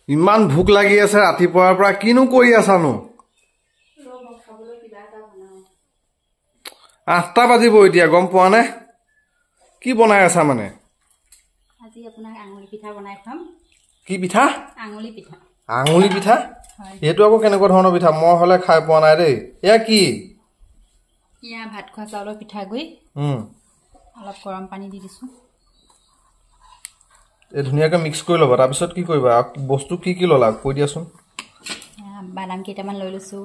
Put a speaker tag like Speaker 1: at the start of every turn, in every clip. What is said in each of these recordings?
Speaker 1: ইমান ভোক লাগি আছে ৰাতিপুৱাৰ পৰা কিনো কৰি আছানো 8টা বাজিব এতিয়া গম পোৱা নে কি বনাই আছা মানে
Speaker 2: আজি আপোনাক আঙুলি পিঠা বনাই খাম
Speaker 1: কি পিঠা
Speaker 2: আঙুলি পিঠা
Speaker 1: হয় এটো আকৌ কেনেকুৱা ধৰণৰ পিঠা মই হলে খাই পোৱা নাই দেই এয়া কি
Speaker 2: ইয়া ভাত খোৱা চাউলৰ পিঠা গৈ অলপ গৰম পানী দি দিছো
Speaker 1: এ ধুনিয়াকৈ মিক্স কৰি লবা তাৰ পিছত কি কৰিবা বস্তু কি ললা কৈ দিয়াচোন
Speaker 2: বাদাম কেইটামান লৈ লৈছো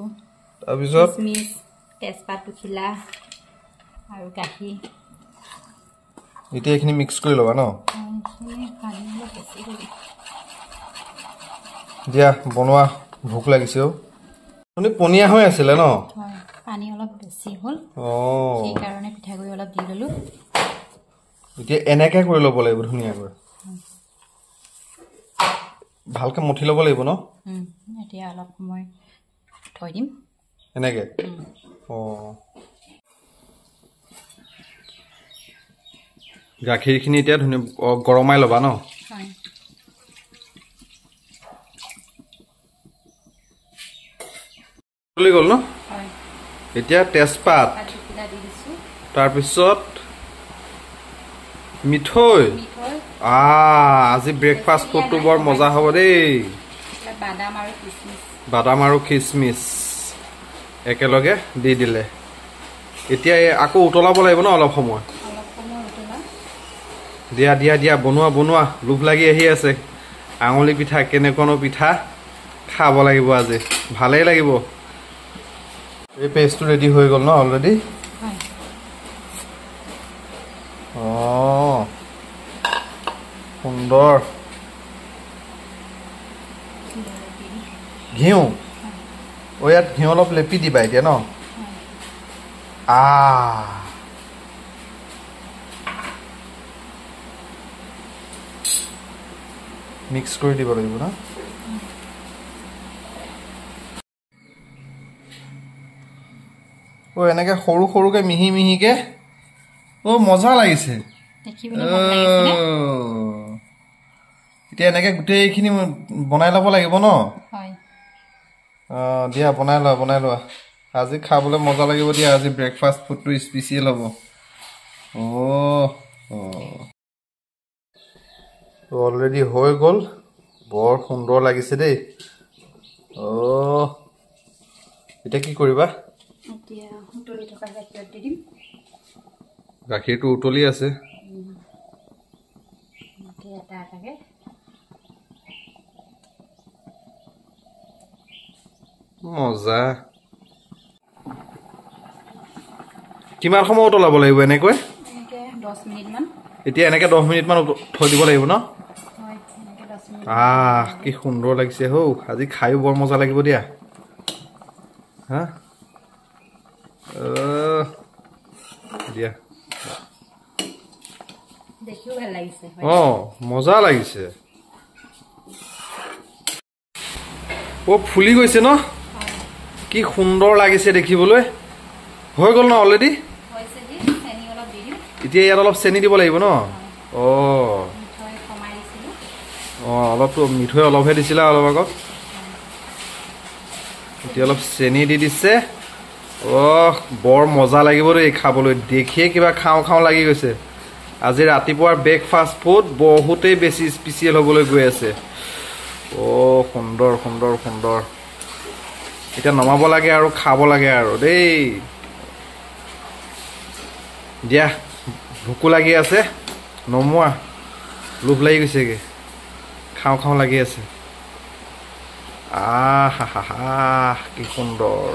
Speaker 1: তাৰ পিছত
Speaker 2: কিচমিচ তেজপাত টুকিলা আৰু গাখীৰ
Speaker 1: এতিয়া এখিনি মিক্স কৰি লবা ন দিয়া বনোৱা ভোক লাগিছে তুমি পনিয়া হৈ আছিল ন
Speaker 2: পানী অলপ বেছি হল এই কাৰণে পিঠাগুৰি অলপ দি ললো
Speaker 1: এতিয়া এনেকৈ কৰি ল'ব লাগিব ধুনিয়াকৈ ভালকৈ মঠি ল'ব লাগিব ন
Speaker 2: এতিয়া অলপ সময় থৈ দিম
Speaker 1: এনেকৈ গাখীৰখিনি এতিয়া ধুনীয়া গৰমাই ল'বা ন চলি গ'ল ন এতিয়া তেজপাত তাৰপিছত মিঠৈ আজি ব্ৰেকফাষ্ট ফুডটো বৰ মজা হ'ব দেই বাদাম আৰু কিচমিচ একেলগে দি দিলে এতিয়া আকৌ উতলাব লাগিব ন অলপ সময় দিয়া দিয়া দিয়া বনোৱা লোভ লাগি আহি আছে আঙুলি পিঠা কেনেকুৱানো পিঠা খাব লাগিব আজি ভালেই লাগিব এই পেষ্টটো ৰেডি হৈ গ'ল ন অলৰেডি সুন্দৰ ঘিউ ইয়াত ঘিউ অলপ লেপি দিবা এতিয়া ন মিক্স কৰি দিব লাগিব না এনেকে সৰু সৰুকে মিহি মিহিকে মজা লাগিছে এতিয়া এনেকে গোটেইখিনি বনাই ল'ব লাগিব ন দিয়া বনাই লোৱা আজি খাবলৈ মজা লাগিব দিয়া আজি ব্ৰেকফাষ্ট ফুডটো স্পেচিয়েল হ'ব অলৰেডি হৈ গ'ল বৰ সুন্দৰ লাগিছে দেই এতিয়া কি কৰিবা গাখীৰটো উতলি আছে মজা কিমান সময় উতলাব লাগিব এনেকৈ
Speaker 2: 10 মিনিট মান
Speaker 1: এতিয়া এনেকৈ 10 মিনিট মান থৈ দিব লাগিব ন কি সুন্দৰ লাগিছে আজি খাইও বৰ মজা লাগিব দিয়া হা দিয়া
Speaker 2: দেখিও ভাল লাগিছে
Speaker 1: মজা লাগিছে ফুলি গৈছে ন কি সুন্দৰ লাগিছে দেখিবলৈ হৈ গ'ল ন অলৰেডি এতিয়া ইয়াত অলপ চেনি দিব লাগিব ন অলপতো মিঠৈ অলপহে দিছিলা অলপ আগত এতিয়া অলপ চেনি দি দিছে বৰ মজা লাগিব দেই খাবলৈ দেখিয়ে কিবা খাওঁ লাগি গৈছে আজি ৰাতিপুৱাৰ ব্ৰেকফাষ্ট ফুড বহুতেই বেছি স্পেচিয়েল হ'বলৈ গৈ আছে সুন্দৰ সুন্দৰ সুন্দৰ এতিয়া নমাব লাগে আৰু খাব লাগে আৰু দেই দিয়া ভোকো লাগি আছে নমোৱা লোভ লাগি গৈছেগে খাওঁ লাগি আছে কি সুন্দৰ